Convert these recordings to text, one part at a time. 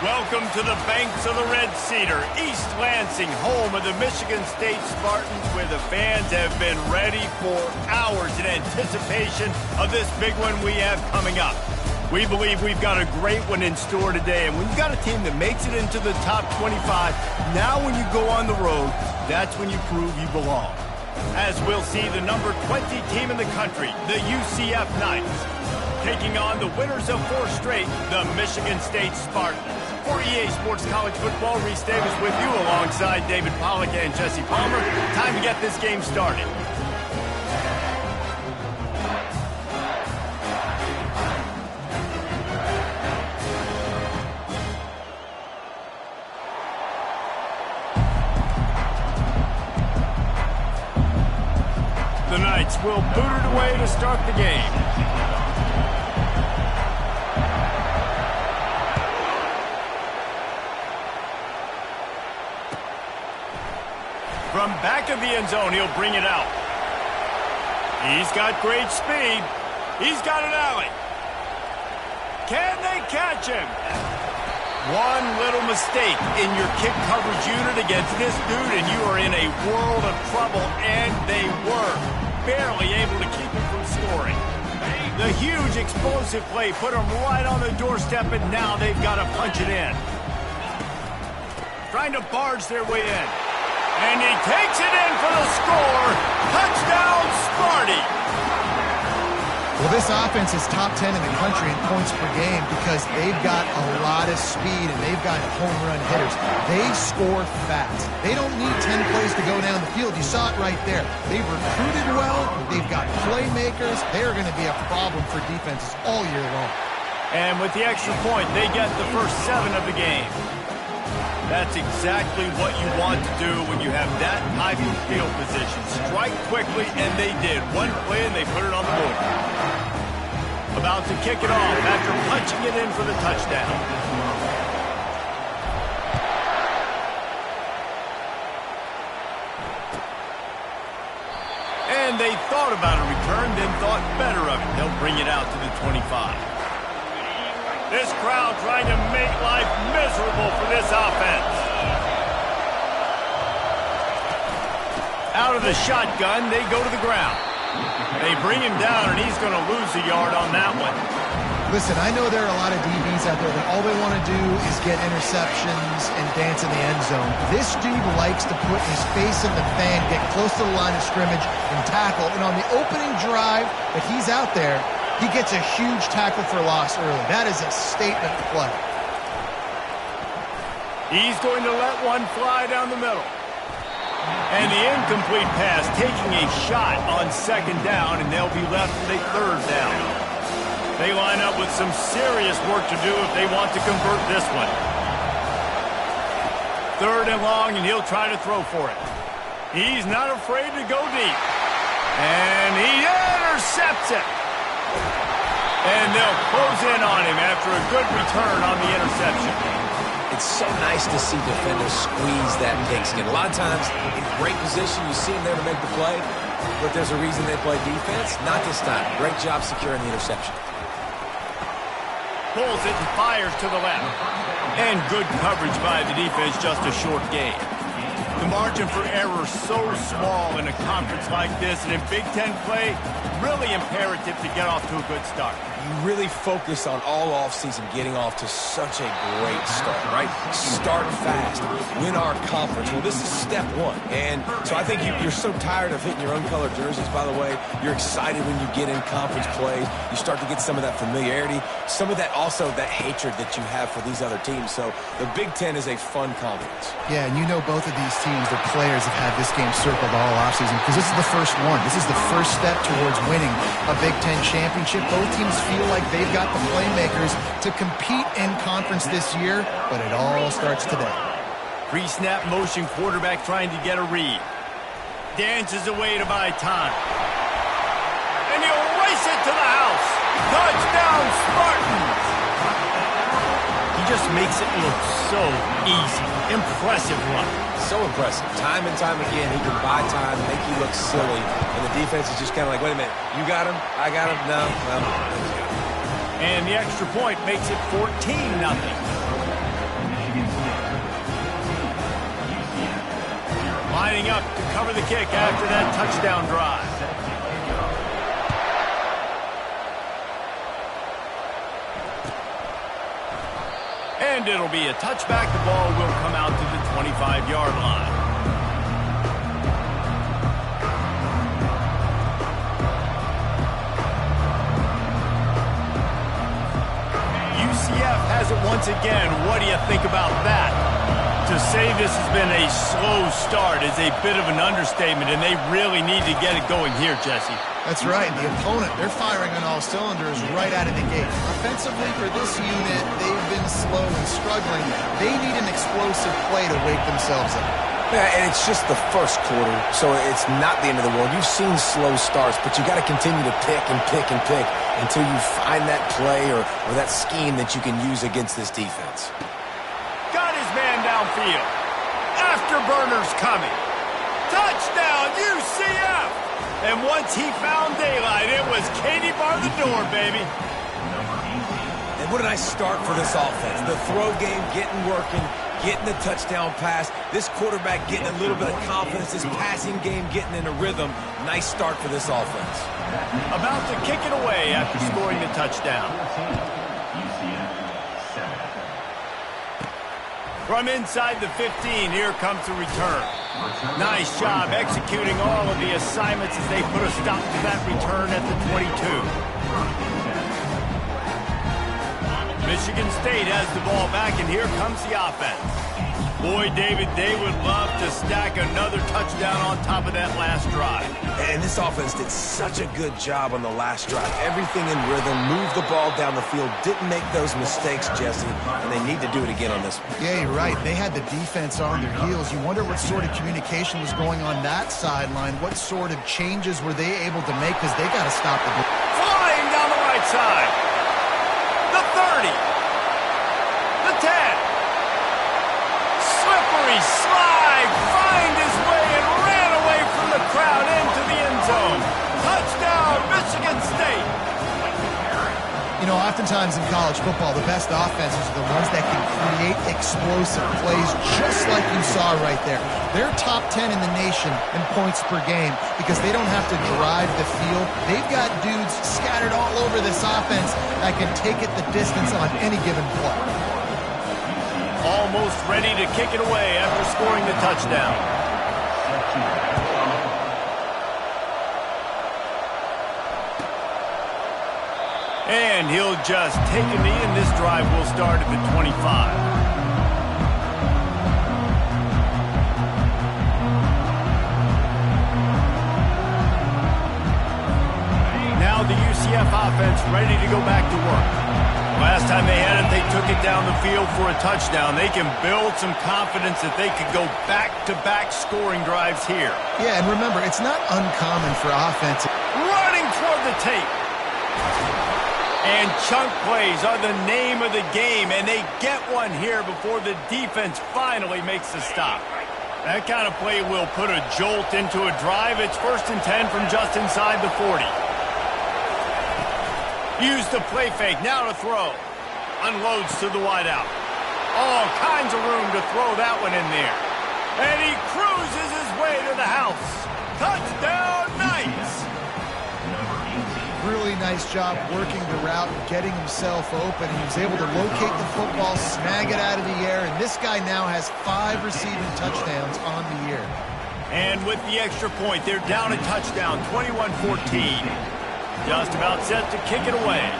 Welcome to the banks of the Red Cedar, East Lansing, home of the Michigan State Spartans, where the fans have been ready for hours in anticipation of this big one we have coming up. We believe we've got a great one in store today, and when you've got a team that makes it into the top 25, now when you go on the road, that's when you prove you belong. As we'll see the number 20 team in the country, the UCF Knights, taking on the winners of 4 straight, the Michigan State Spartans. For EA Sports College Football, Reese Davis with you alongside David Pollack and Jesse Palmer. Time to get this game started. The Knights will boot it away to start the game. From back of the end zone, he'll bring it out. He's got great speed. He's got an alley. Can they catch him? One little mistake in your kick coverage unit against this dude, and you are in a world of trouble, and they were barely able to keep him from scoring. The huge explosive play put him right on the doorstep, and now they've got to punch it in. Trying to barge their way in. And he takes it in for the score. Touchdown, Sparty. Well, this offense is top 10 in the country in points per game because they've got a lot of speed and they've got home run hitters. They score fast. They don't need 10 plays to go down the field. You saw it right there. They've recruited well. They've got playmakers. They're going to be a problem for defenses all year long. And with the extra point, they get the first 7 of the game. That's exactly what you want to do when you have that type of field position. Strike quickly, and they did. One play, and they put it on the board. About to kick it off after punching it in for the touchdown. And they thought about a return, then thought better of it. They'll bring it out to the 25. This crowd trying to make life miserable for this offense. Out of the shotgun, they go to the ground. They bring him down, and he's going to lose a yard on that one. Listen, I know there are a lot of DBs out there that all they want to do is get interceptions and dance in the end zone. This dude likes to put his face in the fan, get close to the line of scrimmage, and tackle. And on the opening drive that he's out there, he gets a huge tackle for loss early. That is a statement play. He's going to let one fly down the middle. And the incomplete pass taking a shot on 2nd down, and they'll be left with a 3rd down. They line up with some serious work to do if they want to convert this one. 3rd and long, and he'll try to throw for it. He's not afraid to go deep. And he intercepts it. And they'll close in on him after a good return on the interception. It's so nice to see defenders squeeze that pigskin. A lot of times, in great position, you see them there to make the play, but there's a reason they play defense. Not this time. Great job securing the interception. Pulls it and fires to the left. And good coverage by the defense, just a short gain. The margin for error so small in a conference like this, and in Big Ten play, really imperative to get off to a good start. You really focus on all offseason getting off to such a great start, right? Start fast, win our conference. Well, this is step 1. And so I think you're so tired of hitting your own color jerseys. By the way, you're excited when you get in conference plays. You start to get some of that familiarity, some of that also that hatred that you have for these other teams. So the Big Ten is a fun conference. Yeah, and you know both of these teams, their players have had this game circled all offseason because this is the first one. This is the first step towards winning a Big Ten championship. Both teams feel like they've got the playmakers to compete in conference this year, but it all starts today. Pre-snap motion quarterback trying to get a read. Dances away to buy time. And he'll race it to the house. Touchdown, Spartans! He just makes it look so easy. Impressive run. So impressive. Time and time again, he can buy time, make you look silly, and the defense is just kind of like, wait a minute, you got him? I got him? No. Well, and the extra point makes it 14-0. lining up to cover the kick after that touchdown drive. And it'll be a touchback. The ball will come out to the 25-yard line. UCF has it once again. What do you think about that? To say this has been a slow start is a bit of an understatement, and they really need to get it going here, Jesse. That's right. The opponent, they're firing on all cylinders right out of the gate. Offensively, for this unit, they've been slow and struggling. They need an explosive play to wake themselves up. Yeah, and it's just the first quarter, so it's not the end of the world. You've seen slow starts, but you got to continue to pick and pick and pick until you find that play or that scheme that you can use against this defense. Got his man downfield. Afterburners coming. Touchdown, UCF! And once he found daylight, it was Katie bar the door, baby. And what a nice start for this offense. The throw game getting working, getting the touchdown pass. This quarterback getting a little bit of confidence. This passing game getting in a rhythm. Nice start for this offense. About to kick it away after scoring the touchdown. From inside the 15, here comes the return. Nice job executing all of the assignments as they put a stop to that return at the 22. Michigan State has the ball back, and here comes the offense. Boy, David, they would love to stack another touchdown on top of that last drive. And this offense did such a good job on the last drive. Everything in rhythm, moved the ball down the field, didn't make those mistakes, Jesse, and they need to do it again on this one. Yeah, you're right. They had the defense on their heels. You wonder what sort of communication was going on that sideline. What sort of changes were they able to make, because they got to stop the ball. Flying down the right side. The 30. The 10. Slippery slide, find his way and ran away from the crowd into the end zone. Touchdown, Michigan State. You know, oftentimes in college football, the best offenses are the ones that can create explosive plays, just like you saw right there. They're top 10 in the nation in points per game because they don't have to drive the field. They've got dudes scattered all over this offense that can take it the distance on any given play. Almost ready to kick it away after scoring the touchdown. And he'll just take a knee, and this drive will start at the 25. Now the UCF offense ready to go back to work. Last time they had it, they took it down the field for a touchdown. They can build some confidence that they could go back-to-back scoring drives here. Yeah, and remember, it's not uncommon for offense. Running toward the tape. And chunk plays are the name of the game, and they get one here before the defense finally makes the stop. That kind of play will put a jolt into a drive. It's 1st and 10 from just inside the 40. Use the play fake, now to throw. Unloads to the wideout. All kinds of room to throw that one in there. And he cruises his way to the house. Touchdown, Knights! Really nice job working the route and getting himself open. He was able to locate the football, snag it out of the air, and this guy now has 5 receiving touchdowns on the year. And with the extra point, they're down a touchdown, 21-14. Just about set to kick it away.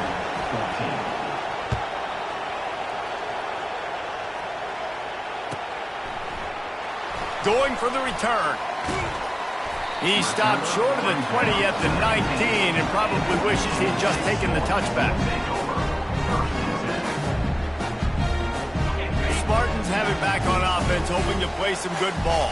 Going for the return. He stopped short of the 20 at the 19 and probably wishes he'd just taken the touchback. Spartans have it back on offense, hoping to play some good ball.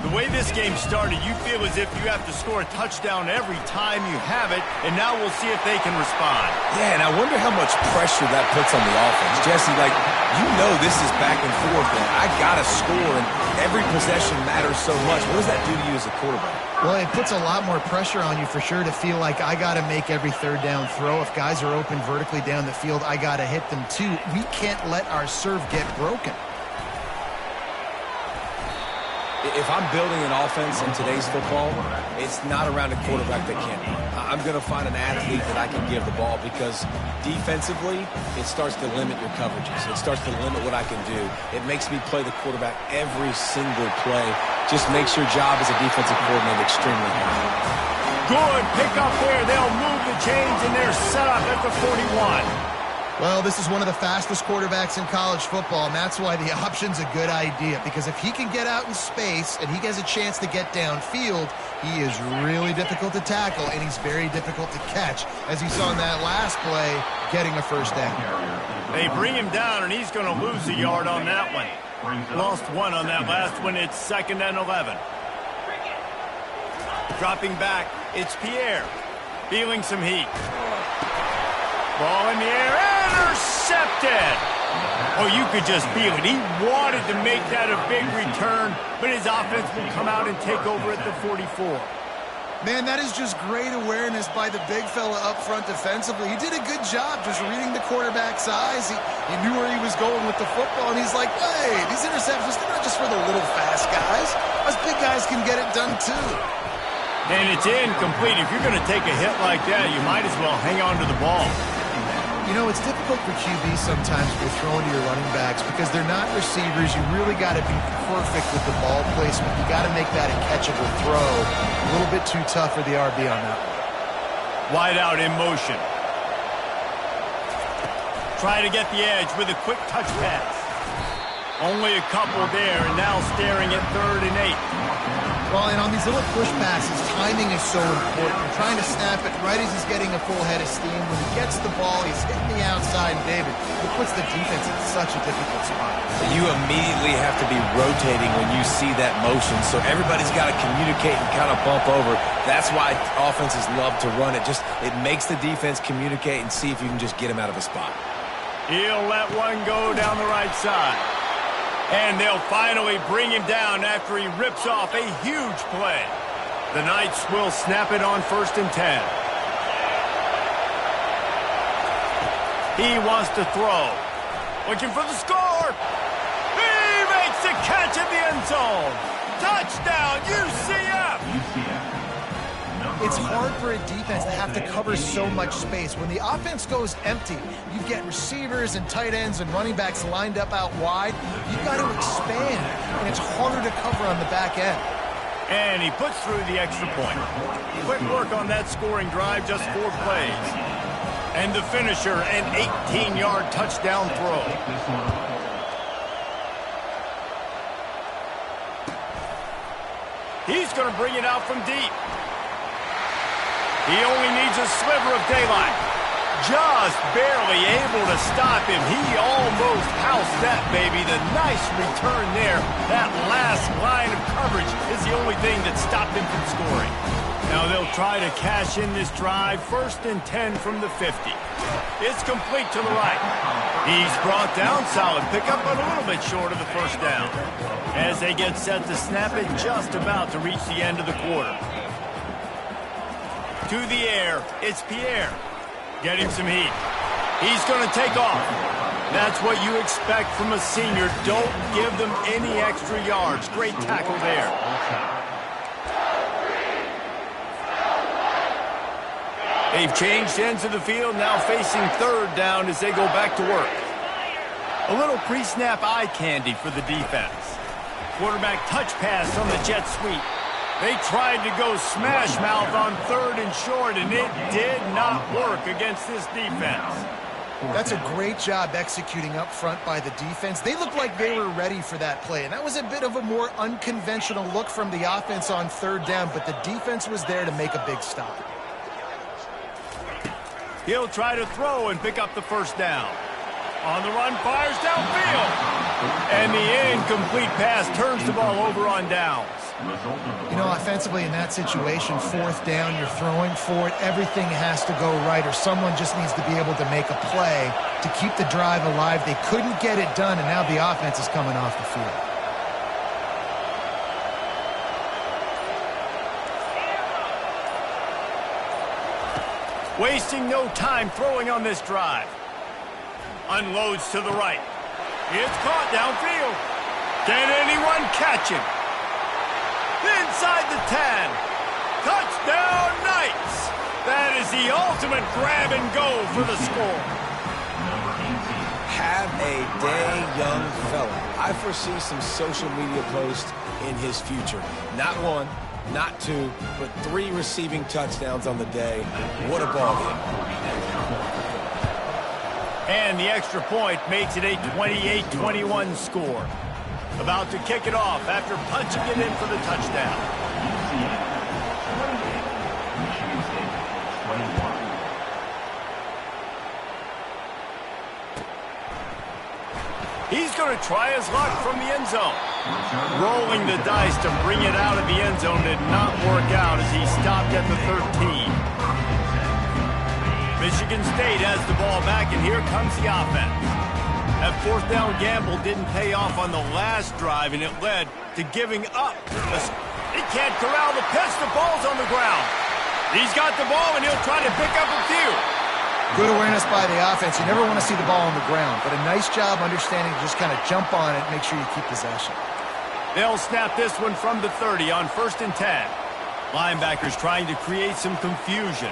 The way this game started, you feel as if you have to score a touchdown every time you have it, and now we'll see if they can respond. Yeah, and I wonder how much pressure that puts on the offense. Jesse, like, you know this is back and forth, and I got to score, and every possession matters so much. What does that do to you as a quarterback? Well, it puts a lot more pressure on you for sure to feel like I got to make every third down throw. If guys are open vertically down the field, I got to hit them too. We can't let our serve get broken. If I'm building an offense in today's football, it's not around a quarterback that can't run. I'm going to find an athlete that I can give the ball because defensively, it starts to limit your coverages. It starts to limit what I can do. It makes me play the quarterback every single play. Just makes your job as a defensive coordinator extremely hard. Good pick up there. They'll move the chains, and they're set up at the 41. Well, this is one of the fastest quarterbacks in college football, and that's why the option's a good idea, because if he can get out in space and he has a chance to get downfield, he is really difficult to tackle, and he's very difficult to catch, as you saw in that last play, getting a first down. They bring him down, and he's going to lose a yard on that one. Lost one on that last one. It's 2nd and 11. Dropping back, it's Pierre. Feeling some heat. Ball in the air, intercepted! Oh, you could just feel it. He wanted to make that a big return, but his offense will come out and take over at the 44. Man, that is just great awareness by the big fella up front defensively. He did a good job just reading the quarterback's eyes. He knew where he was going with the football, and he's like, hey, these interceptions, they're not just for the little fast guys. Us big guys can get it done too. And it's incomplete. If you're going to take a hit like that, you might as well hang on to the ball. You know, it's difficult for QBs sometimes when you're throwing to your running backs because they're not receivers. You really got to be perfect with the ball placement. You got to make that a catchable throw. A little bit too tough for the RB on that one. Wide out in motion. Try to get the edge with a quick touch pass. Only a couple there, and now staring at 3rd and 8. Well, and on these little push passes, timing is so important. You're trying to snap it right as he's getting a full head of steam. When he gets the ball, he's hitting the outside, and David, it puts the defense in such a difficult spot. You immediately have to be rotating when you see that motion, so everybody's got to communicate and kind of bump over. That's why offenses love to run it. It makes the defense communicate and see if you can just get him out of a spot. He'll let one go down the right side. And they'll finally bring him down after he rips off a huge play. The Knights will snap it on 1st and 10. He wants to throw. Looking for the score. He makes the catch at the end zone. Touchdown, UCF! It's hard for a defense to have to cover so much space. When the offense goes empty, you get receivers and tight ends and running backs lined up out wide. You've got to expand, and it's harder to cover on the back end. And he puts through the extra point. Quick work on that scoring drive, just 4 plays. And the finisher, an 18-yard touchdown throw. He's going to bring it out from deep. He only needs a sliver of daylight. Just barely able to stop him. He almost housed that, baby. The nice return there. That last line of coverage is the only thing that stopped him from scoring. Now they'll try to cash in this drive. 1st and 10 from the 50. It's complete to the right. He's brought down. Solid pickup, but a little bit short of the first down. As they get set to snap it, just about to reach the end of the quarter. To the air, it's Pierre. Getting some heat. He's going to take off. That's what you expect from a senior. Don't give them any extra yards. Great tackle there. They've changed ends of the field, now facing 3rd down as they go back to work. A little pre-snap eye candy for the defense. Quarterback touch pass on the jet sweep. They tried to go smash mouth on 3rd and short, and it did not work against this defense. That's a great job executing up front by the defense. They looked like they were ready for that play, and that was a bit of a more unconventional look from the offense on 3rd down, but the defense was there to make a big stop. He'll try to throw and pick up the first down. On the run, fires downfield. And the incomplete pass turns the ball over on downs. You know, offensively in that situation, 4th down, you're throwing for it. Everything has to go right, or someone just needs to be able to make a play to keep the drive alive. They couldn't get it done, and now the offense is coming off the field. Wasting no time throwing on this drive. Unloads to the right. It's caught downfield. Can anyone catch him? inside the 10. Touchdown, Knights! That is the ultimate grab and go for the score. Have a day, young fella. I foresee some social media posts in his future. Not one, not two, but 3 receiving touchdowns on the day. What a ball game. And the extra point makes it a 28-21 score. About to kick it off after punching it in for the touchdown. He's going to try his luck from the end zone. Rolling the dice to bring it out of the end zone did not work out as he stopped at the 13. Michigan State has the ball back, and here comes the offense. That fourth down gamble didn't pay off on the last drive, and it led to giving up. He can't corral the pitch. The ball's on the ground. He's got the ball, and he'll try to pick up a few. Good awareness by the offense. You never want to see the ball on the ground, but a nice job understanding to just kind of jump on it, make sure you keep possession. They'll snap this one from the 30 on 1st and 10. Linebackers trying to create some confusion.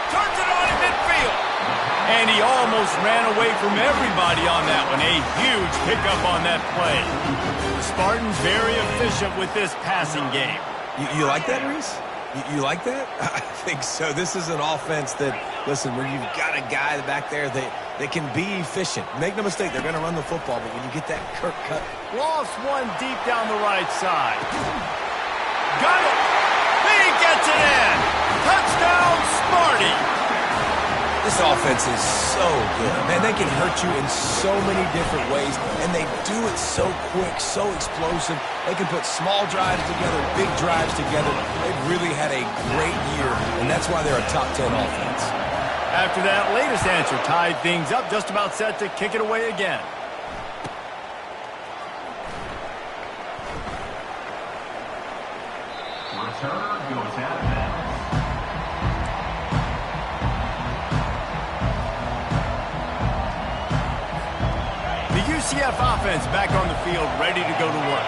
Turns it on in midfield. And he almost ran away from everybody on that one. A huge pickup on that play. The Spartans very efficient with this passing game. You like that, Reese? You like that? I think so. This is an offense that, listen, when you've got a guy back there that can be efficient. Make no mistake, they're going to run the football, but when you get that Kirk cut. Lost one deep down the right side. Got it. He gets it in. Touchdown, Sparty. This offense is so good. Man, they can hurt you in so many different ways, and they do it so quick, so explosive. They can put small drives together, big drives together. They've really had a great year, and that's why they're a top 10 offense. After that latest answer tied things up, just about set to kick it away again. Returner goes out of bounds. UCF offense back on the field, ready to go to work.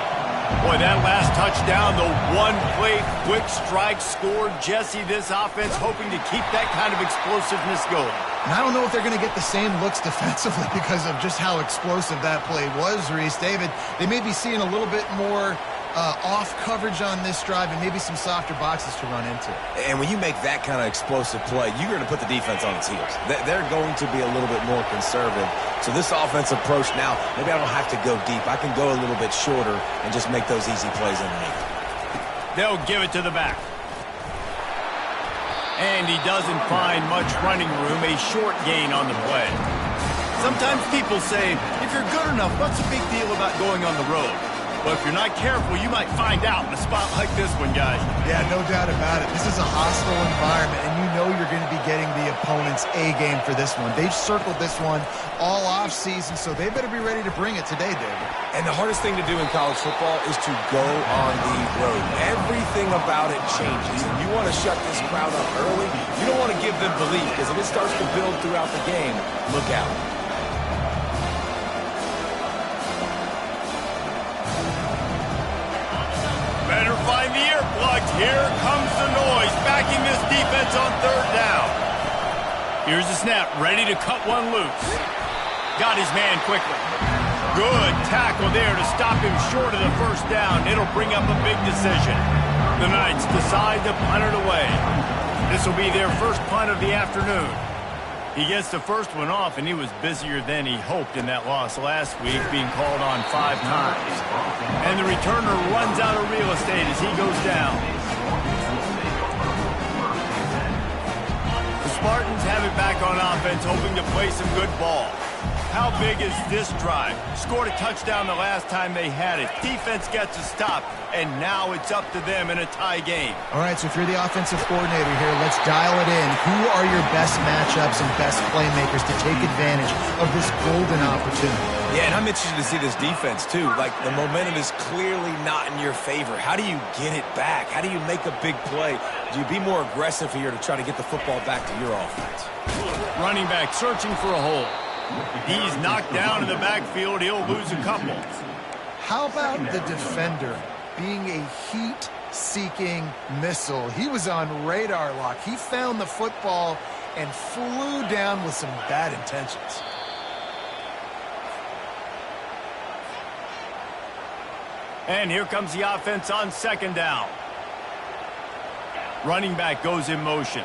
Boy, that last touchdown, the one-play quick strike scored. Jesse, this offense hoping to keep that kind of explosiveness going. And I don't know if they're going to get the same looks defensively because of just how explosive that play was, Reese. David, they may be seeing a little bit more off coverage on this drive and maybe some softer boxes to run into. And when you make that kind of explosive play, you're going to put the defense on its heels. They're going to be a little bit more conservative. So this offensive approach now, maybe I don't have to go deep. I can go a little bit shorter and just make those easy plays underneath. They'll give it to the back. And he doesn't find much running room, a short gain on the play. Sometimes people say, if you're good enough, what's the big deal about going on the road? But if you're not careful, you might find out in a spot like this one, guys. Yeah, no doubt about it. This is a hostile environment, and you know you're going to be getting the opponent's A-game for this one. They've circled this one all off-season, so they better be ready to bring it today, David. And the hardest thing to do in college football is to go on the road. Everything about it changes, and you want to shut this crowd up early. You don't want to give them belief, because if it starts to build throughout the game, look out. Better find the earplugs. Here comes the noise, backing this defense on 3rd down. Here's the snap, ready to cut one loose. Got his man quickly. Good tackle there to stop him short of the 1st down. It'll bring up a big decision. The Knights decide to punt it away. This will be their first punt of the afternoon. He gets the first one off, and he was busier than he hoped in that loss last week, being called on 5 times. And the returner runs out of real estate as he goes down. The Spartans have it back on offense, hoping to play some good ball. How big is this drive? Scored a touchdown the last time they had it. Defense gets a stop, and now it's up to them in a tie game. All right, so if you're the offensive coordinator here, let's dial it in. Who are your best matchups and best playmakers to take advantage of this golden opportunity? Yeah, and I'm interested to see this defense, too. Like, the momentum is clearly not in your favor. How do you get it back? How do you make a big play? Do you be more aggressive here to try to get the football back to your offense? Running back searching for a hole. He's knocked down in the backfield. He'll lose a couple. How about the defender being a heat-seeking missile. He was on radar lock. He found the football and flew down with some bad intentions. And here comes the offense on second down. Running back goes in motion.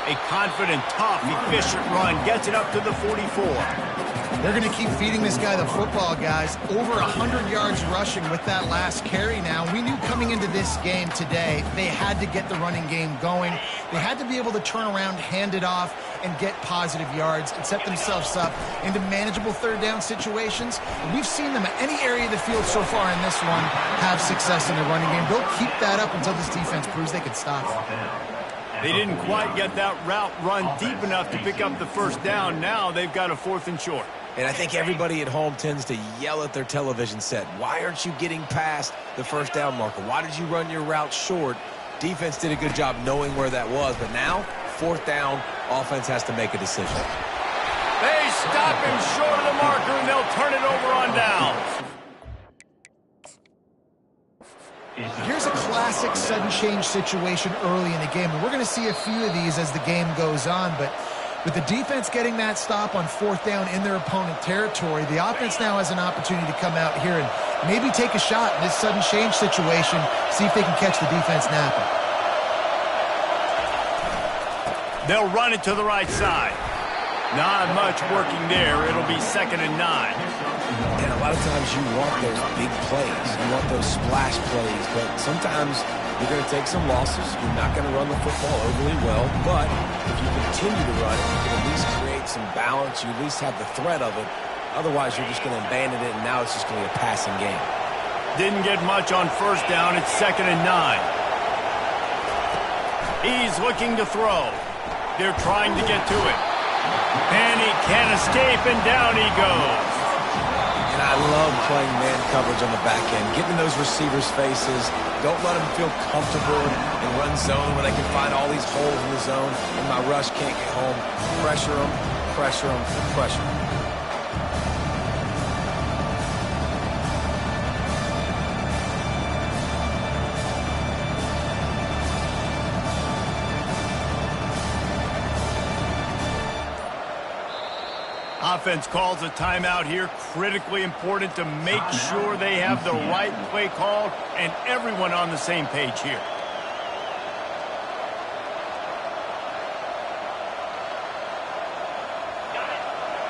A confident, tough, efficient run gets it up to the 44. They're going to keep feeding this guy the football, guys. Over 100 yards rushing with that last carry now. We knew coming into this game today, they had to get the running game going. They had to be able to turn around, hand it off, and get positive yards and set themselves up into manageable third down situations. And we've seen them at any area of the field so far in this one have success in the running game. They'll keep that up until this defense proves they can stop it. They didn't quite get that route run deep enough to pick up the first down. Now they've got a 4th and short. And I think everybody at home tends to yell at their television set. Why aren't you getting past the first down marker? Why did you run your route short? Defense did a good job knowing where that was. But now, 4th down, offense has to make a decision. They stop him short of the marker, and they'll turn it over on downs. Here's a classic sudden change situation early in the game, and we're going to see a few of these as the game goes on, but with the defense getting that stop on 4th down in their opponent territory, the offense now has an opportunity to come out here and maybe take a shot in this sudden change situation, see if they can catch the defense napping. They'll run it to the right side. Not much working there. It'll be 2nd and 9. And a lot of times you want those big plays. You want those splash plays. But sometimes you're going to take some losses. You're not going to run the football overly well. But if you continue to run it, you can at least create some balance. You at least have the threat of it. Otherwise, you're just going to abandon it, and now it's just going to be a passing game. Didn't get much on 1st down. It's 2nd and 9. He's looking to throw. They're trying to get to it. And he can't escape, and down he goes. And I love playing man coverage on the back end, getting in those receivers' faces. Don't let them feel comfortable in run zone where they can find all these holes in the zone and my rush can't get home. Pressure them, pressure them, pressure them. Offense calls a timeout here. Critically important to make sure they have the right play called and everyone on the same page here.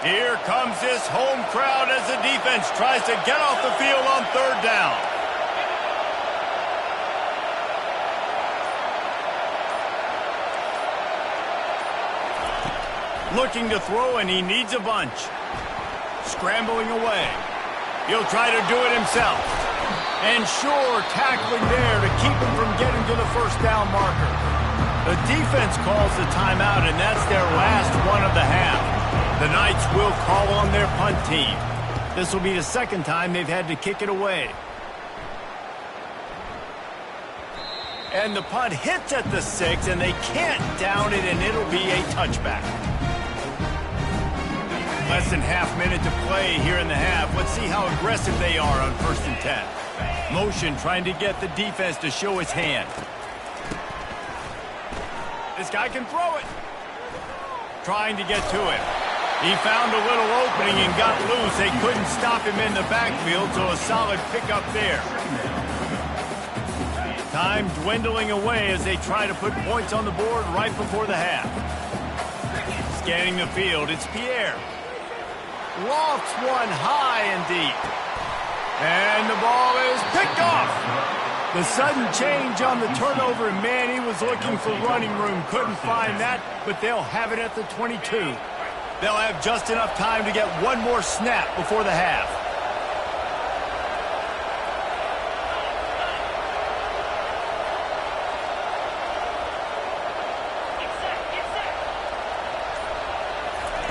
Here comes this home crowd as the defense tries to get off the field on 3rd down. Looking to throw, and he needs a bunch. Scrambling away. He'll try to do it himself. And sure, tackling there to keep him from getting to the 1st down marker. The defense calls the timeout, and that's their last one of the half. The Knights will call on their punt team. This will be the 2nd time they've had to kick it away. And the punt hits at the 6, and they can't down it, and it'll be a touchback. Less than half minute to play here in the half. Let's see how aggressive they are on 1st and 10. Motion trying to get the defense to show his hand. This guy can throw it. Trying to get to it. He found a little opening and got loose. They couldn't stop him in the backfield, so a solid pickup there. Time dwindling away as they try to put points on the board right before the half. Scanning the field, it's Pierre. Lofts one high and deep. And the ball is picked off. The sudden change on the turnover, and man, he was looking for running room. Couldn't find that, but they'll have it at the 22. They'll have just enough time to get one more snap before the half.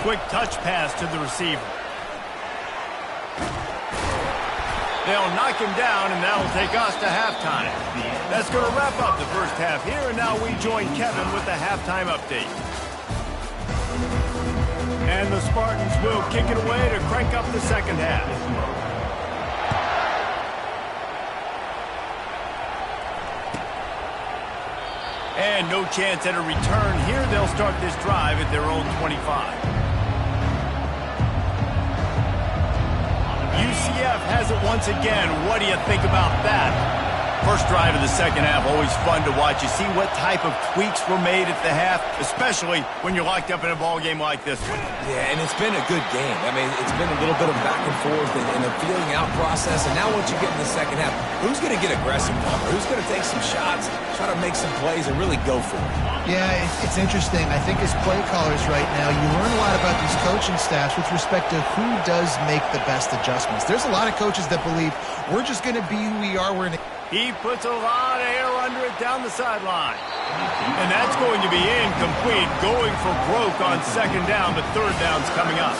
Quick touch pass to the receiver. They'll knock him down, and that'll take us to halftime. That's going to wrap up the first half here, and now we join Kevin with the halftime update. And the Spartans will kick it away to crank up the second half. And no chance at a return here. They'll start this drive at their own 25. UCF has it once again. What do you think about that? First drive of the second half, always fun to watch. You see what type of tweaks were made at the half, especially when you're locked up in a ball game like this one. Yeah, and it's been a good game. I mean, it's been a little bit of back and forth and a feeling out process. And now once you get in the second half, who's going to get aggressive, Palmer? Who's going to take some shots, try to make some plays, and really go for it? Yeah, it's interesting. I think as play callers right now, you learn a lot about these coaching staffs with respect to who does make the best adjustments. There's a lot of coaches that believe we're just going to be who we are. He puts a lot of air under it down the sideline. And that's going to be incomplete, going for broke on second down, but third down's coming up.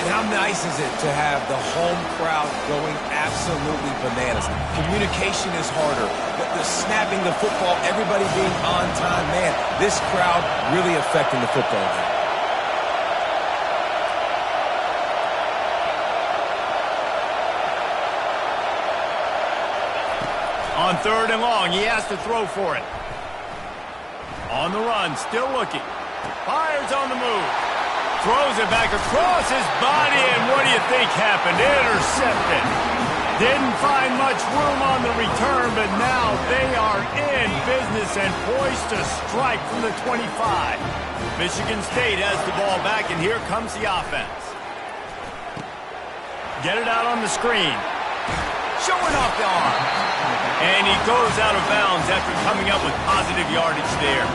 And how nice is it to have the home crowd going absolutely bananas? Communication is harder, but the snapping the football, everybody being on time, man, this crowd really affecting the football game. On third and long, he has to throw for it. On the run, still looking. Fires on the move. Throws it back across his body, and what do you think happened? Intercepted. Didn't find much room on the return, but now they are in business and poised to strike from the 25. Michigan State has the ball back, and here comes the offense. Get it out on the screen. Showing off the arm. And he goes out of bounds after coming up with positive yardage there.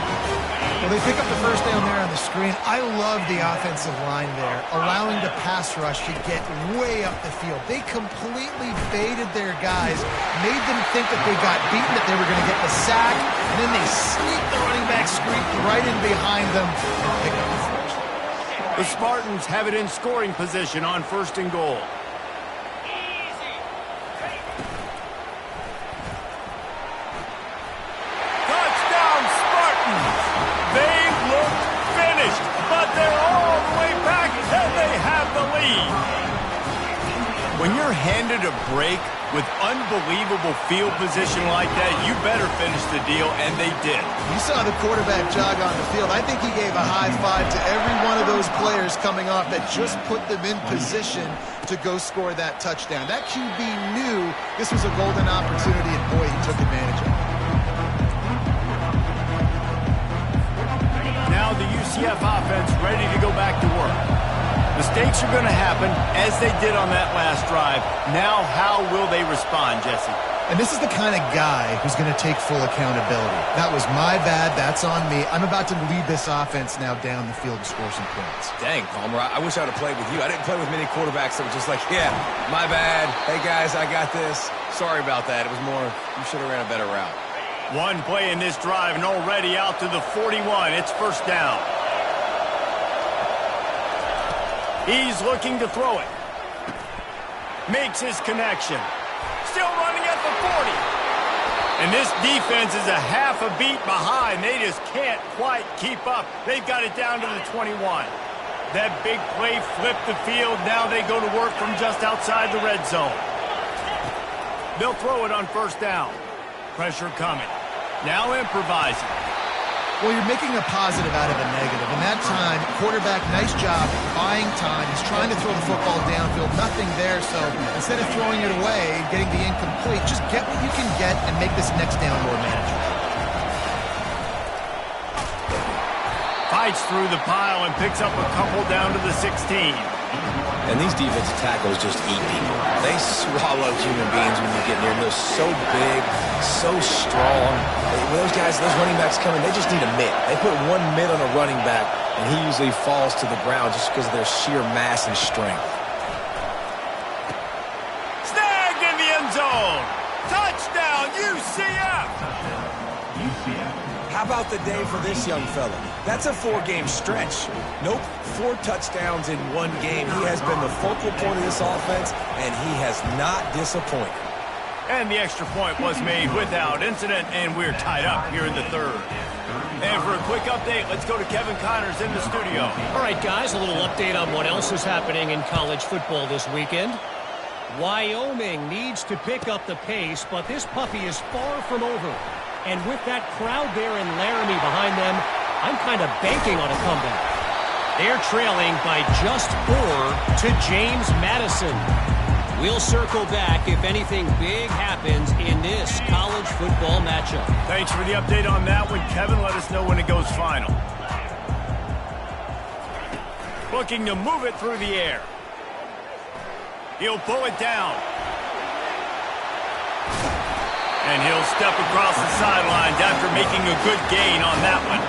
Well, they pick up the first down there on the screen. I love the offensive line there, allowing the pass rush to get way up the field. They completely baited their guys, made them think that they got beaten, that they were going to get the sack, and then they sneaked the running back screen right in behind them and picked up the first. The Spartans have it in scoring position on first and goal. When you're handed a break with unbelievable field position like that, you better finish the deal, and they did. You saw the quarterback jog on the field. I think he gave a high five to every one of those players coming off that just put them in position to go score that touchdown. That QB knew this was a golden opportunity, and boy, he took advantage of it. Now the UCF offense ready to go back to work. Mistakes are going to happen, as they did on that last drive. Now, how will they respond, Jesse? And this is the kind of guy who's going to take full accountability. That was my bad. That's on me. I'm about to lead this offense now down the field to score some points. Dang, Palmer, I wish I would have played with you. I didn't play with many quarterbacks that were just like, yeah, my bad. Hey, guys, I got this. Sorry about that. It was more, you should have ran a better route. One play in this drive, and already out to the 41. It's first down. He's looking to throw it. Makes his connection. Still running at the 40. And this defense is a half a beat behind. They just can't quite keep up. They've got it down to the 21. That big play flipped the field. Now they go to work from just outside the red zone. They'll throw it on first down. Pressure coming. Now improvising. Well, you're making a positive out of a negative. In that time, quarterback, nice job buying time. He's trying to throw the football downfield. Nothing there, so instead of throwing it away, getting the incomplete, just get what you can get and make this next down more manageable. Fights through the pile and picks up a couple down to the 16. And these defensive tackles just eat people. They swallow human beings when you get near them. They're so big, so strong. When those guys, those running backs come in, they just need a mitt. They put one mitt on a running back, and he usually falls to the ground just because of their sheer mass and strength. Snagged in the end zone. Touchdown, UCF. How about the day for this young fella? That's a 4-game stretch. Nope, 4 touchdowns in 1 game. He has been the focal point of this offense, and he has not disappointed. And the extra point was made without incident, and we're tied up here in the third. And for a quick update, let's go to Kevin Connors in the studio. All right, guys, a little update on what else is happening in college football this weekend. Wyoming needs to pick up the pace, but this puppy is far from over. And with that crowd there in Laramie behind them, I'm kind of banking on a comeback. They're trailing by just 4 to James Madison. We'll circle back if anything big happens in this college football matchup. Thanks for the update on that one, Kevin. Let us know when it goes final. Looking to move it through the air. He'll pull it down. And he'll step across the sidelines after making a good gain on that one.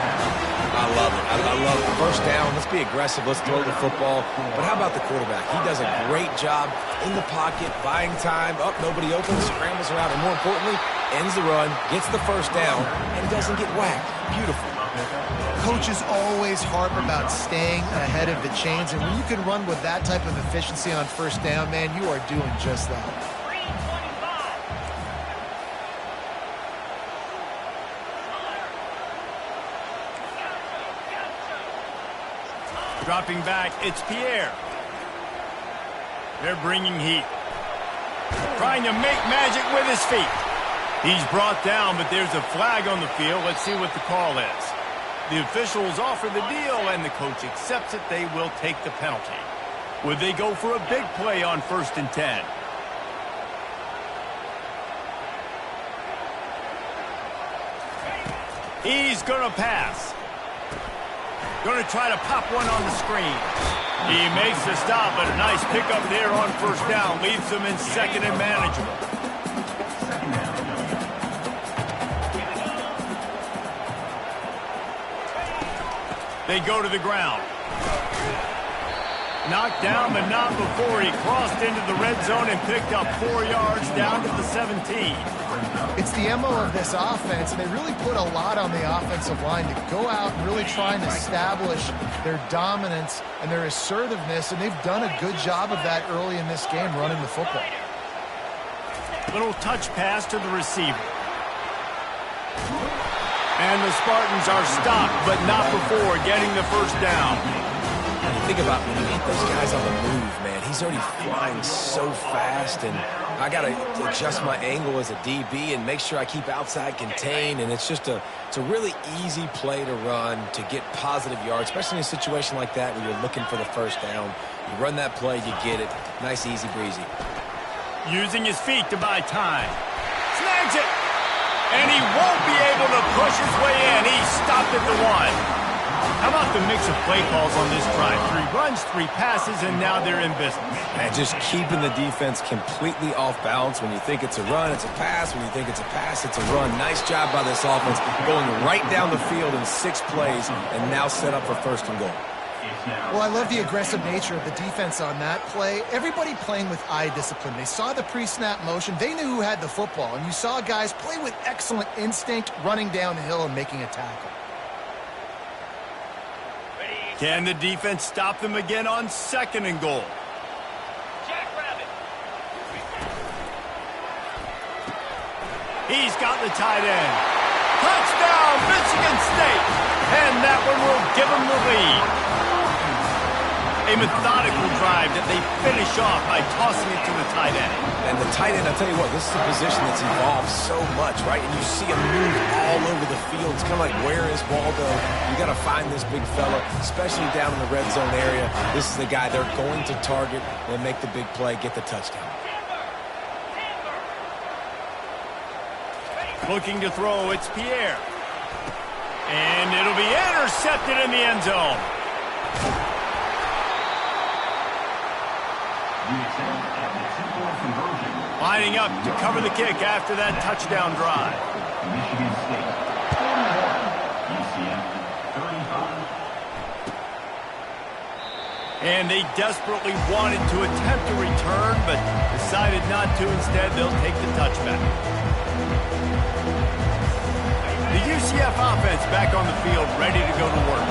I love it. I love it. First down, let's be aggressive. Let's throw the football. But how about the quarterback? He does a great job in the pocket, buying time. Up, nobody open, scrambles around, and more importantly, ends the run, gets the first down, and doesn't get whacked. Beautiful. Coaches always harp about staying ahead of the chains, and when you can run with that type of efficiency on first down, man, you are doing just that. Dropping back, it's Pierre. They're bringing heat. Trying to make magic with his feet. He's brought down, but there's a flag on the field. Let's see what the call is. The officials offer the deal, and the coach accepts it. They will take the penalty. Would they go for a big play on 1st and 10? He's going to pass. Going to try to pop one on the screen. He makes the stop, but a nice pickup there on first down. Leaves them in 2nd and manageable. They go to the ground. Knocked down, but not before he crossed into the red zone and picked up 4 yards down to the 17. It's the MO of this offense, and they really put a lot on the offensive line to go out and really try and establish their dominance and their assertiveness, and they've done a good job of that early in this game, running the football. Little touch pass to the receiver. And the Spartans are stopped, but not before getting the first down. Think about when you hit those guys on the move, man. He's already flying so fast, and I got to adjust my angle as a DB and make sure I keep outside contained, and it's just it's a really easy play to run to get positive yards, especially in a situation like that where you're looking for the first down. You run that play, you get it. Nice, easy breezy. Using his feet to buy time. Snags it! And he won't be able to push his way in. He stopped at the 1. How about the mix of play calls on this drive? 3 runs, 3 passes, and now they're in business. And just keeping the defense completely off balance. When you think it's a run, it's a pass. When you think it's a pass, it's a run. Nice job by this offense, going right down the field in 6 plays and now set up for 1st and goal. Well, I love the aggressive nature of the defense on that play. Everybody playing with eye discipline. They saw the pre-snap motion. They knew who had the football, and you saw guys play with excellent instinct, running down the hill and making a tackle. Can the defense stop them again on 2nd and goal? Jackrabbit. He's got the tight end. Touchdown, Michigan State! And that one will give them the lead. A methodical drive that they finish off by tossing it to the tight end. And the tight end, I'll tell you what, this is a position that's evolved so much, right? And you see him move all over the field. It's kind of like, where is Waldo? You got to find this big fella, especially down in the red zone area. This is the guy they're going to target and make the big play, get the touchdown. Looking to throw, it's Pierre. And it'll be intercepted in the end zone. Lining up to cover the kick after that touchdown drive. Michigan State, 41, UCF, 35. And they desperately wanted to attempt a return, but decided not to. Instead, they'll take the touchback. The UCF offense back on the field, ready to go to work.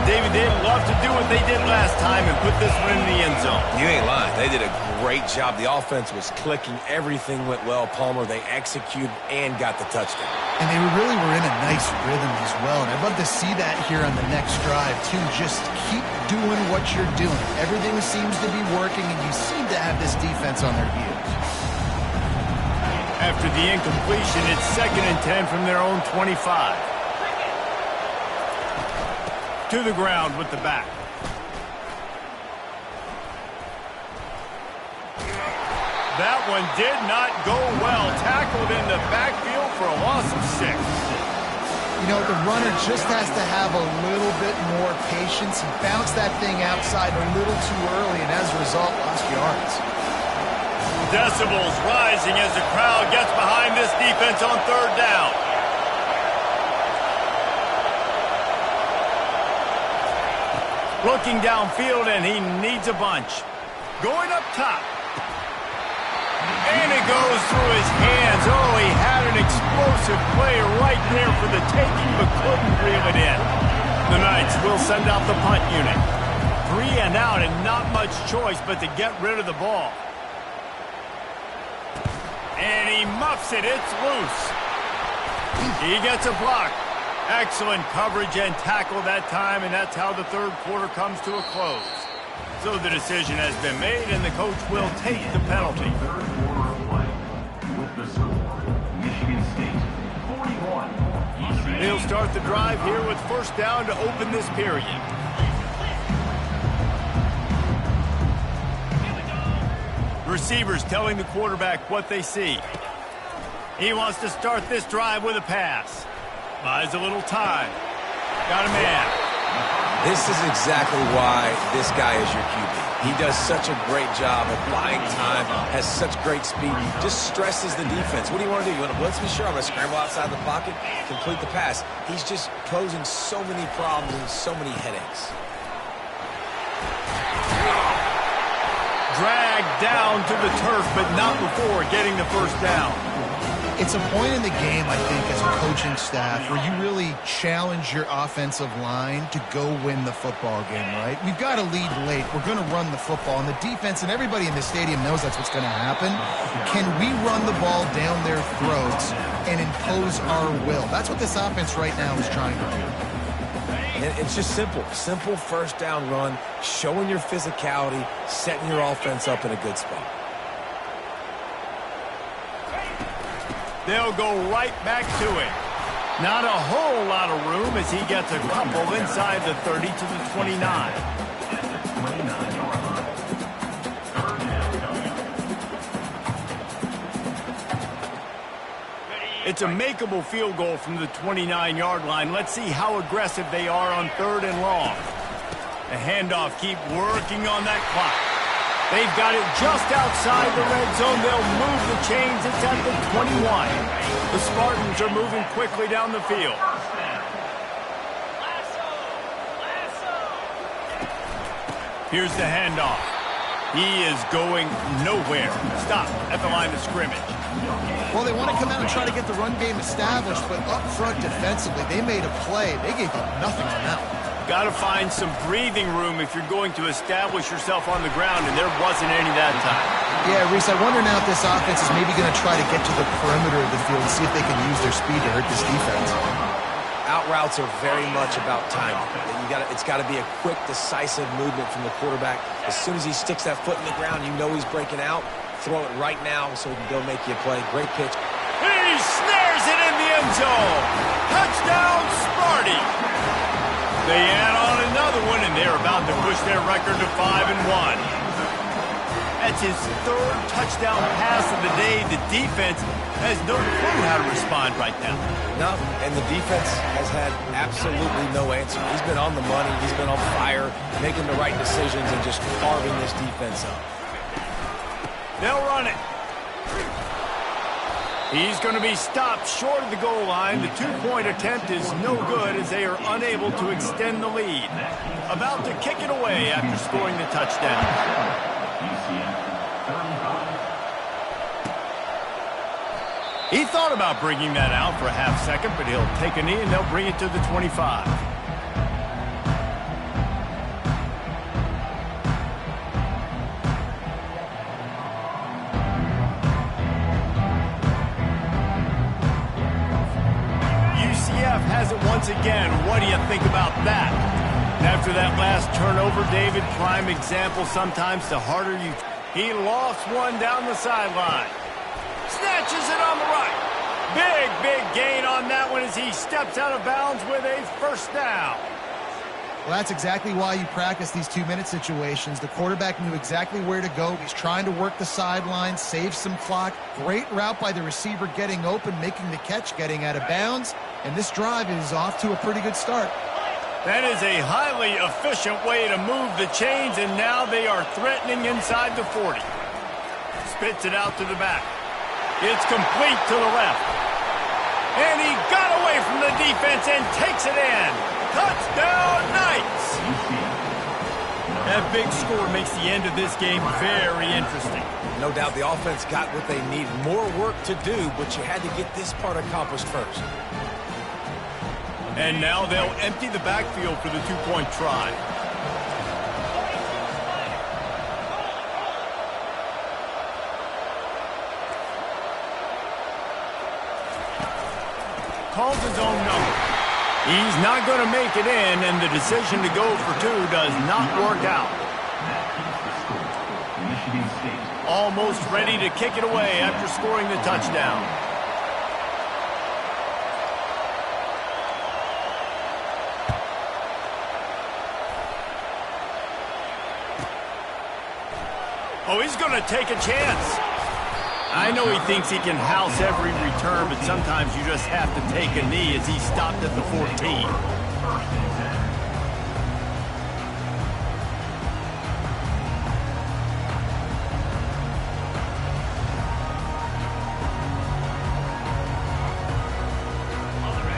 David, they'd love to do what they did last time and put this one in the end zone. You ain't lying. They did a great job. The offense was clicking. Everything went well, Palmer. They executed and got the touchdown. And they really were in a nice rhythm as well. And I'd love to see that here on the next drive, too. Just keep doing what you're doing. Everything seems to be working, and you seem to have this defense on their heels. After the incompletion, it's 2nd and 10 from their own 25. To the ground with the back. That one did not go well. Tackled in the backfield for a loss of 6. You know, the runner just has to have a little bit more patience. He bounced that thing outside a little too early, and as a result, lost yards. Decibels rising as the crowd gets behind this defense on 3rd down. Looking downfield, and he needs a bunch. Going up top. And it goes through his hands. Oh, he had an explosive play right there for the taking, but couldn't reel it in. The Knights will send out the punt unit. 3 and out, and not much choice but to get rid of the ball. And he muffs it. It's loose. He gets a block. Excellent coverage and tackle that time, and that's how the 3rd quarter comes to a close. So the decision has been made, and the coach will take the penalty. Third quarter of play. With the score, Michigan State 41. He'll start the drive here with 1st down to open this period. Receivers telling the quarterback what they see. He wants to start this drive with a pass. Buys a little time. Got a man. This is exactly why this guy is your QB. He does such a great job of buying time, has such great speed, just stresses the defense. What do you want to do? You want to blitz me? Sure, I'm going to scramble outside the pocket, complete the pass. He's just posing so many problems and so many headaches. Dragged down to the turf, but not before getting the 1st down. It's a point in the game, I think, as a coaching staff where you really challenge your offensive line to go win the football game, right? We've got to lead late. We're going to run the football. And the defense and everybody in the stadium knows that's what's going to happen. Can we run the ball down their throats and impose our will? That's what this offense right now is trying to do. And it's just simple. Simple 1st down run, showing your physicality, setting your offense up in a good spot. They'll go right back to it. Not a whole lot of room as he gets a couple inside the 30 to the 29. It's a makeable field goal from the 29-yard line. Let's see how aggressive they are on 3rd and long. The handoff, keep working on that clock. They've got it just outside the red zone. They'll move the chains. It's at the 21. The Spartans are moving quickly down the field. Here's the handoff. He is going nowhere. Stop at the line of scrimmage. Well, they want to come out and try to get the run game established, but up front defensively, they made a play. They gave them nothing on that one. Got to find some breathing room if you're going to establish yourself on the ground, and there wasn't any that time. Yeah, Reese, I wonder now if this offense is maybe going to try to get to the perimeter of the field and see if they can use their speed to hurt this defense. Out routes are very much about timing. It's got to be a quick, decisive movement from the quarterback. As soon as he sticks that foot in the ground, you know he's breaking out. Throw it right now so he can go make you a play. Great pitch. He snares it in the end zone. Touchdown, Sparty. They add on another one, and they're about to push their record to 5-1. That's his 3rd touchdown pass of the day. The defense has no clue how to respond right now. No, and the defense has had absolutely no answer. He's been on the money. He's been on fire, making the right decisions and just carving this defense up. They'll run it. He's going to be stopped short of the goal line. The 2-point attempt is no good as they are unable to extend the lead. About to kick it away after scoring the touchdown. He thought about bringing that out for a half second, but he'll take a knee and they'll bring it to the 25. has it once again. What do you think about that? And after that last turnover, David, prime example sometimes the harder you... He lost one down the sideline. Snatches it on the right. Big gain on that one as he steps out of bounds with a first down. Well, that's exactly why you practice these 2-minute situations. The quarterback knew exactly where to go. He's trying to work the sideline, save some clock. Great route by the receiver getting open, making the catch, getting out of bounds. And this drive is off to a pretty good start. That is a highly efficient way to move the chains, and now they are threatening inside the 40. Spits it out to the back. It's complete to the left. And he got away from the defense and takes it in. Touchdown, Knights! That big score makes the end of this game very interesting. No doubt the offense got what they needed. More work to do, but you had to get this part accomplished first. And now they'll empty the backfield for the two-point try. Calls his own number. He's not going to make it in, and the decision to go for two does not work out. Michigan State. Almost ready to kick it away after scoring the touchdown. Oh, he's going to take a chance. I know he thinks he can house every return, but sometimes you just have to take a knee as he stopped at the 14.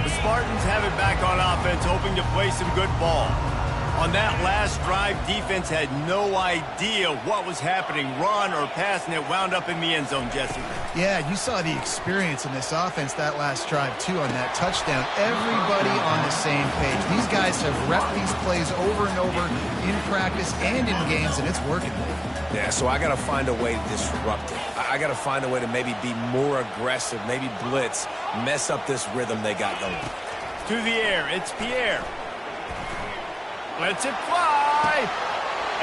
The Spartans have it back on offense, hoping to play some good ball. On that last drive, defense had no idea what was happening, run or pass, and it wound up in the end zone, Jesse. Yeah, you saw the experience in this offense that last drive, too, on that touchdown. Everybody on the same page. These guys have repped these plays over and over in practice and in games, and it's working. Yeah, so I got to find a way to disrupt it. I got to find a way to maybe be more aggressive, maybe blitz, mess up this rhythm they got going. To the air, it's Pierre. Lets it fly,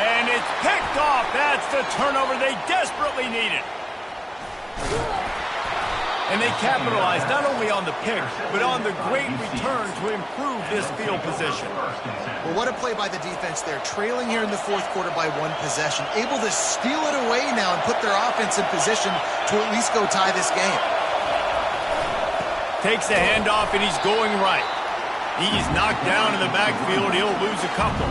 and it's picked off. That's the turnover they desperately needed. And they capitalized not only on the pick, but on the great return to improve this field position. Well, what a play by the defense there. Trailing here in the fourth quarter by one possession. Able to steal it away now and put their offense in position to at least go tie this game. Takes the handoff, and he's going right. He's knocked down in the backfield. He'll lose a couple.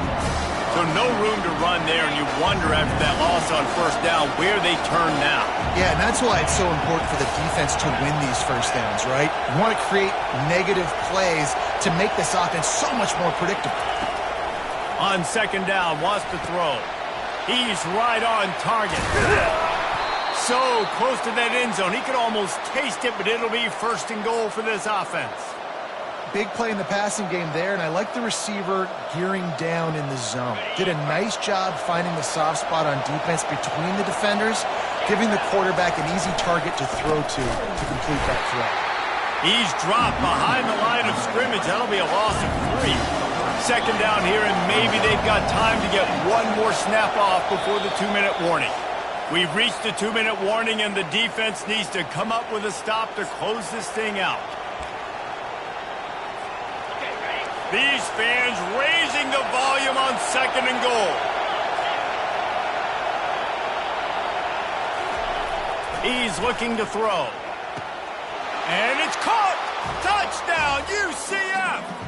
So no room to run there, and you wonder after that loss on first down where they turn now. Yeah, and that's why it's so important for the defense to win these first downs, right? You want to create negative plays to make this offense so much more predictable. On second down, wants to throw. He's right on target. So close to that end zone. He could almost taste it, but it'll be first and goal for this offense. Big play in the passing game there, and I like the receiver gearing down in the zone. Did a nice job finding the soft spot on defense between the defenders, giving the quarterback an easy target to throw to complete that throw. He's dropped behind the line of scrimmage. That'll be a loss of 3. Second down here, and maybe they've got time to get one more snap off before the 2-minute warning. We've reached the 2-minute warning, and the defense needs to come up with a stop to close this thing out. These fans raising the volume on second and goal. He's looking to throw. And it's caught! Touchdown, UCF!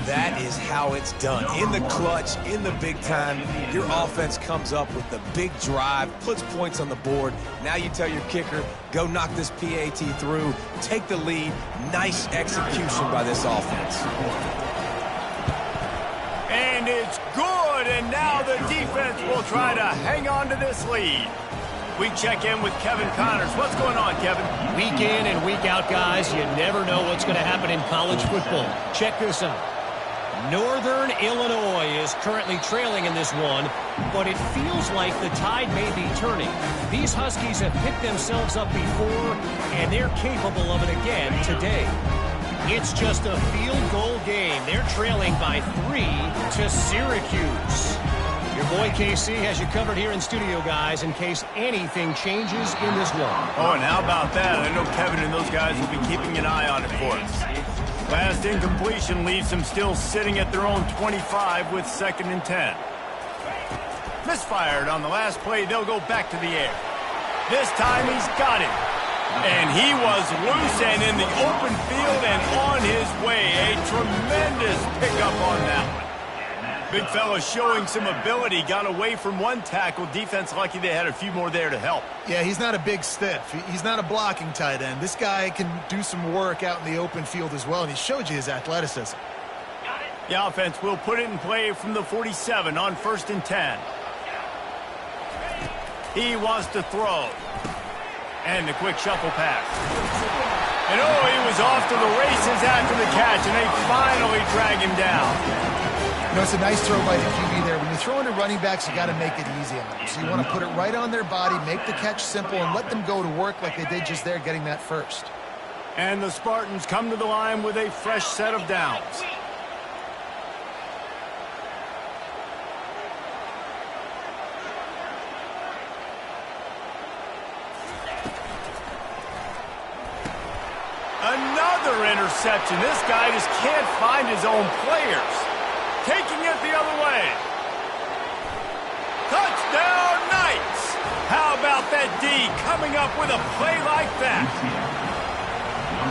That is how it's done. In the clutch, in the big time, your offense comes up with the big drive, puts points on the board. Now you tell your kicker, go knock this PAT through, take the lead. Nice execution by this offense. And it's good, and now the defense will try to hang on to this lead. We check in with Kevin Connors. What's going on, Kevin? Week in and week out, guys, you never know what's going to happen in college football. Check this out. Northern Illinois is currently trailing in this one, but it feels like the tide may be turning. These Huskies have picked themselves up before, and they're capable of it again today. It's just a field goal game. They're trailing by 3 to Syracuse. Your boy KC has you covered here in studio, guys, in case anything changes in this one. Oh, and how about that? I know Kevin and those guys will be keeping an eye on it for us. Last incompletion leaves them still sitting at their own 25 with 2nd and 10. Misfired on the last play. They'll go back to the air. This time he's got it. And he was loose and in the open field and on his way. A tremendous pickup on that one. Big fella showing some ability. Got away from one tackle. Defense lucky they had a few more there to help. Yeah, he's not a big stiff. He's not a blocking tight end. This guy can do some work out in the open field as well, and he showed you his athleticism. The offense will put it in play from the 47 on 1st and 10. He wants to throw. And the quick shuffle pass. And oh, he was off to the races after the catch, and they finally drag him down. You know, it's a nice throw by the QB there. When you're throwing to running backs, you got to make it easy on them. So you want to put it right on their body, make the catch simple, and let them go to work like they did just there, getting that first. And the Spartans come to the line with a fresh set of downs. Another interception. This guy just can't find his own players. Taking it the other way. Touchdown, Knights! How about that D coming up with a play like that?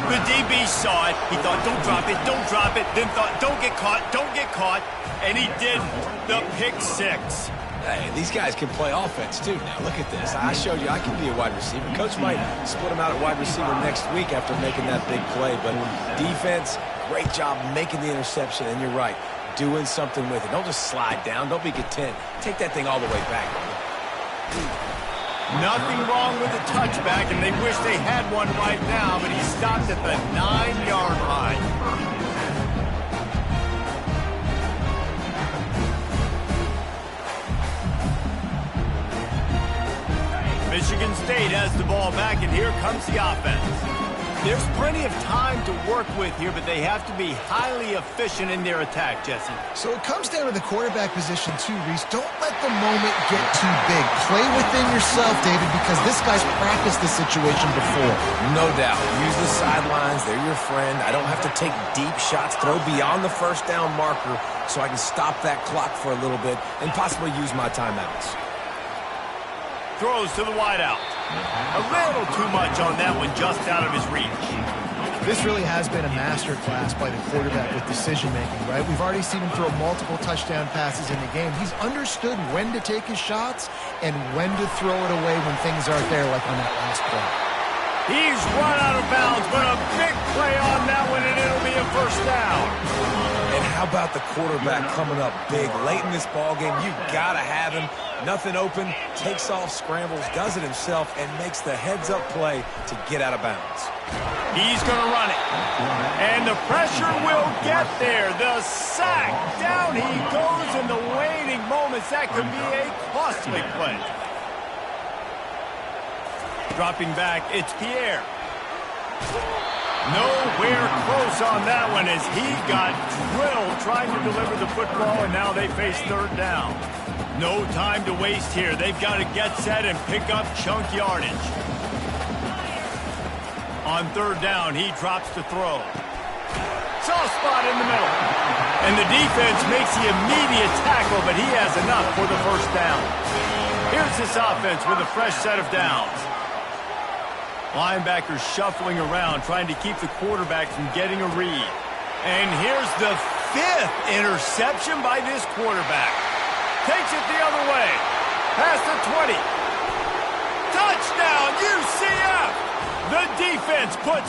The DB saw it. He thought, don't drop it, don't drop it. Then thought, don't get caught, don't get caught. And he did the pick 6. Hey, these guys can play offense, too. Now, look at this. I showed you I can be a wide receiver. Coach might split him out at wide receiver next week after making that big play. But defense, great job making the interception. And you're right, doing something with it. Don't just slide down. Don't be content. Take that thing all the way back. Nothing wrong with the touchback, and they wish they had one right now, but he stopped at the 9-yard line. Michigan State has the ball back, and here comes the offense. There's plenty of time to work with here, but they have to be highly efficient in their attack, Jesse. So it comes down to the quarterback position too, Reese. Don't let the moment get too big. Play within yourself, David, because this guy's practiced this situation before. No doubt. Use the sidelines. They're your friend. I don't have to take deep shots. Throw beyond the first down marker so I can stop that clock for a little bit and possibly use my timeouts. Throws to the wideout. A little too much on that one, just out of his reach. This really has been a master class by the quarterback with decision-making, right? We've already seen him throw multiple touchdown passes in the game. He's understood when to take his shots and when to throw it away when things aren't there, like on that last play. He's run out of bounds, but a big play on that one, and it'll be a first down. And how about the quarterback coming up big late in this ballgame? You got to have him. Nothing open, takes off, scrambles, does it himself, and makes the heads-up play to get out of bounds. He's going to run it. And the pressure will get there. The sack. Down he goes in the waning moments. That could be a costly play. Dropping back, it's Pierre. Nowhere close on that one as he got drilled trying to deliver the football, and now they face 3rd down. No time to waste here. They've got to get set and pick up chunk yardage. On 3rd down, he drops to throw. Soft spot in the middle. And the defense makes the immediate tackle, but he has enough for the first down. Here's this offense with a fresh set of downs. Linebackers shuffling around, trying to keep the quarterback from getting a read. And here's the 5th interception by this quarterback. Takes it the other way. Past the 20. Touchdown, UCF! The defense puts